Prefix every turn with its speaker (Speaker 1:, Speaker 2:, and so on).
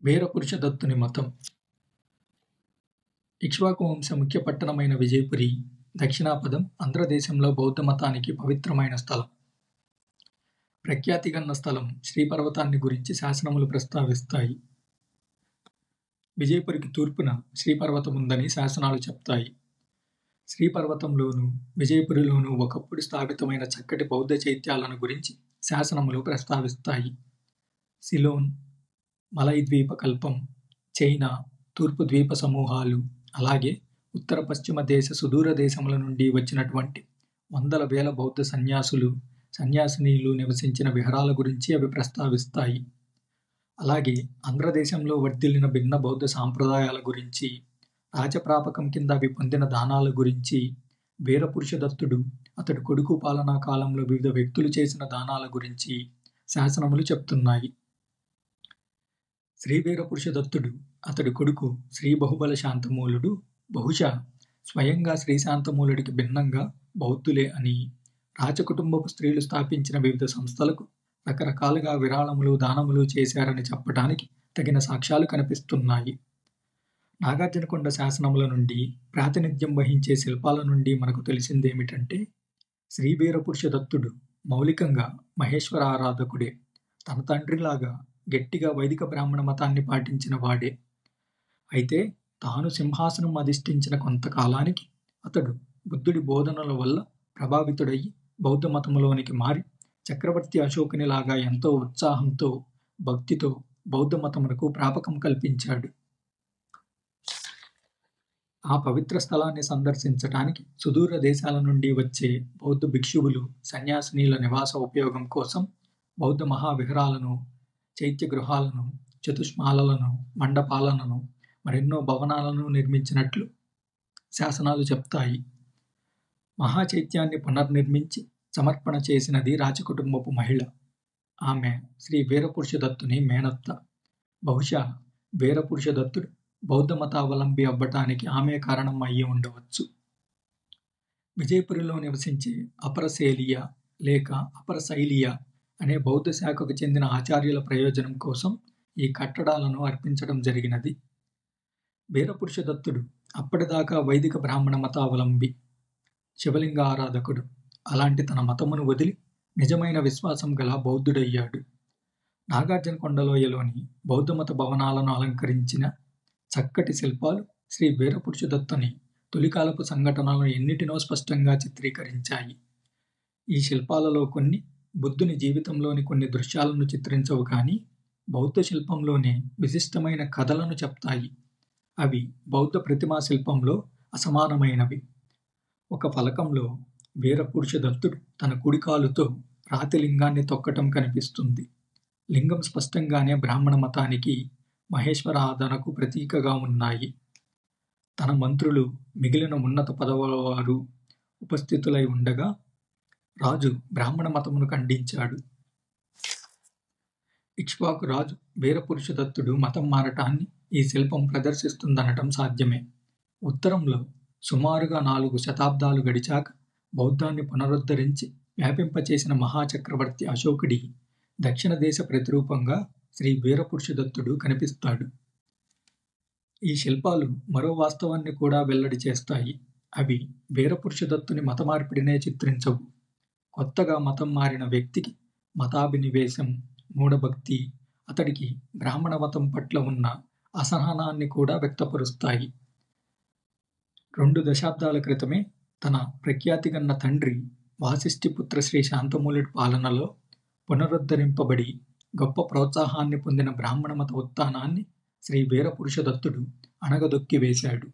Speaker 1: వీరపురుషదత్తుని మతం. ఇక్ష్వాకు వంశ ముఖ్య పట్టణమైన విజయపురి దక్షిణాపథం ఆంధ్రదేశంలో బౌద్ధ మతానికి పవిత్రమైన స్థలం. ప్రఖ్యాతిగన్న స్థలం శ్రీపర్వతాన్ని గురించి శాసనములు ప్రస్తావిస్తాయి. విజయపురికి తూర్పున శ్రీపర్వతం ఉందని శాసనాలు చెప్తాయి. శ్రీపర్వతంలోను విజయపురిలోను ఒకప్పుడు స్థాపితమైన చక్కటి బౌద్ధ చైత్యాలను గురించి శాసనములు ప్రస్తావిస్తాయి. సిలోన్, మలై ద్వీప కల్పం, చైనా, తూర్పు ద్వీప సమూహాలు, అలాగే ఉత్తర పశ్చిమ దేశ సుదూర దేశముల నుండి వచ్చినటువంటి వందల వేల బౌద్ధ సన్యాసులు, సన్యాసినీలు నివసించిన విహారాల గురించి అవి ప్రస్తావిస్తాయి. అలాగే ఆంధ్రదేశంలో వర్ధిల్లిన భిన్న బౌద్ధ సాంప్రదాయాల గురించి, రాజప్రాపకం కింద అవి పొందిన దానాల గురించి, వీరపురుషదత్తుడు, అతడి కొడుకు పాలనా కాలంలో వివిధ వ్యక్తులు చేసిన దానాల గురించి శాసనములు చెప్తున్నాయి. శ్రీ వీరపురుషదత్తుడు, అతడి కొడుకు శ్రీ బహుబల శాంతమూలుడు బహుశా స్వయంగా శ్రీ శాంతమూలుడికి భిన్నంగా బౌద్ధులే అని, రాజకుటుంబపు స్త్రీలు స్థాపించిన వివిధ సంస్థలకు రకరకాలుగా విరాళములు, దానములు చేశారని చెప్పడానికి తగిన సాక్ష్యాలు కనిపిస్తున్నాయి. నాగార్జునకొండ శాసనముల నుండి, ప్రాతినిధ్యం వహించే శిల్పాల నుండి మనకు తెలిసిందేమిటంటే, శ్రీ వీరపురుషదత్తుడు మౌలికంగా మహేశ్వర ఆరాధకుడే. తన తండ్రిలాగా గట్టిగా వైదిక బ్రాహ్మణ మతాన్ని పాటించిన వాడే. అయితే తాను సింహాసనం అధిష్ఠించిన కొంతకాలానికి అతడు బుద్ధుడి బోధనల వల్ల ప్రభావితుడయ్యి బౌద్ధ మతంలోనికి మారి చక్రవర్తి అశోకునిలాగా ఎంతో ఉత్సాహంతో, భక్తితో బౌద్ధ మతమునకు ప్రాపకం కల్పించాడు. ఆ పవిత్ర స్థలాన్ని సందర్శించటానికి సుదూర దేశాల నుండి వచ్చే బౌద్ధ భిక్షువులు, సన్యాసినీల నివాస ఉపయోగం కోసం బౌద్ధ మహావిహారాలను, చైత్య గృహాలను, చతుష్మాలలను, మండపాలను, మరెన్నో భవనాలను నిర్మించినట్లు శాసనాలు చెప్తాయి. మహాచైత్యాన్ని పునర్నిర్మించి సమర్పణ చేసినది రాజకుటుంబపు మహిళ. ఆమె శ్రీ వీరపురుషదత్తుని మేనత్త. బహుశా వీరపురుషదత్తుడు బౌద్ధ మతావలంబి అవ్వటానికి ఆమె కారణం అయ్యి ఉండవచ్చు. విజయపురిలో నివసించే అపరశైలియ లేక అపరశైలియ అనే బౌద్ధ శాఖకు చెందిన ఆచార్యుల ప్రయోజనం కోసం ఈ కట్టడాలను అర్పించడం జరిగినది. వీరపురుషదత్తుడు అప్పటిదాకా వైదిక బ్రాహ్మణ మతావలంబి, శివలింగ ఆరాధకుడు. అలాంటి తన మతమును వదిలి నిజమైన విశ్వాసం గల బౌద్ధుడయ్యాడు. నాగార్జునకొండలోయలోని బౌద్ధమత భవనాలను అలంకరించిన చక్కటి శిల్పాలు శ్రీ వీరపురుషదత్తుని తొలికాలపు సంఘటనలను ఎన్నిటినో స్పష్టంగా చిత్రీకరించాయి. ఈ శిల్పాలలో కొన్ని బుద్ధుని జీవితంలోని కొన్ని దృశ్యాలను చిత్రించవు కానీ బౌద్ధ శిల్పంలోనే విశిష్టమైన కథలను చెప్తాయి. అవి బౌద్ధ ప్రతిమా శిల్పంలో అసమానమైనవి. ఒక ఫలకంలో వీరపురుషదత్తుడు తన కుడికాలుతో రాతి లింగాన్ని తొక్కటం కనిపిస్తుంది. లింగం స్పష్టంగానే బ్రాహ్మణ మతానికి, మహేశ్వర ఆరాధనకు ప్రతీకగా ఉన్నాయి. తన మంత్రులు, మిగిలిన ఉన్నత పదవుల వారు ఉపస్థితులై ఉండగా రాజు బ్రాహ్మణ మతమును ఖండించాడు. ఇక్ష్వాకు రాజు వీరపురుషదత్తుడు మతం మారటాన్ని ఈ శిల్పం ప్రదర్శిస్తుందనటం సాధ్యమే. ఉత్తరంలో సుమారుగా 4 శతాబ్దాలు గడిచాక బౌద్ధాన్ని పునరుద్ధరించి వ్యాపింపచేసిన మహాచక్రవర్తి అశోకుడి దక్షిణ దేశ ప్రతిరూపంగా శ్రీ వీరపురుషదత్తుడు కనిపిస్తాడు. ఈ శిల్పాలు మరో వాస్తవాన్ని కూడా వెల్లడి చేస్తాయి. అవి వీరపురుషదత్తుని మత మార్పిడినే చిత్రించవు. కొత్తగా మతం మారిన వ్యక్తికి మతాభినివేశం, మూఢభక్తి, అతడికి బ్రాహ్మణ మతం పట్ల ఉన్న అసహనాన్ని కూడా వ్యక్తపరుస్తాయి. 2 దశాబ్దాల క్రితమే తన ప్రఖ్యాతిగన్న తండ్రి వాసిష్ఠిపుత్ర శ్రీ శాంతమూలుడి పాలనలో పునరుద్ధరింపబడి గొప్ప ప్రోత్సాహాన్ని పొందిన బ్రాహ్మణ మత ఉత్థానాన్ని శ్రీ వీరపురుషదత్తుడు అణగదొక్కి వేశాడు.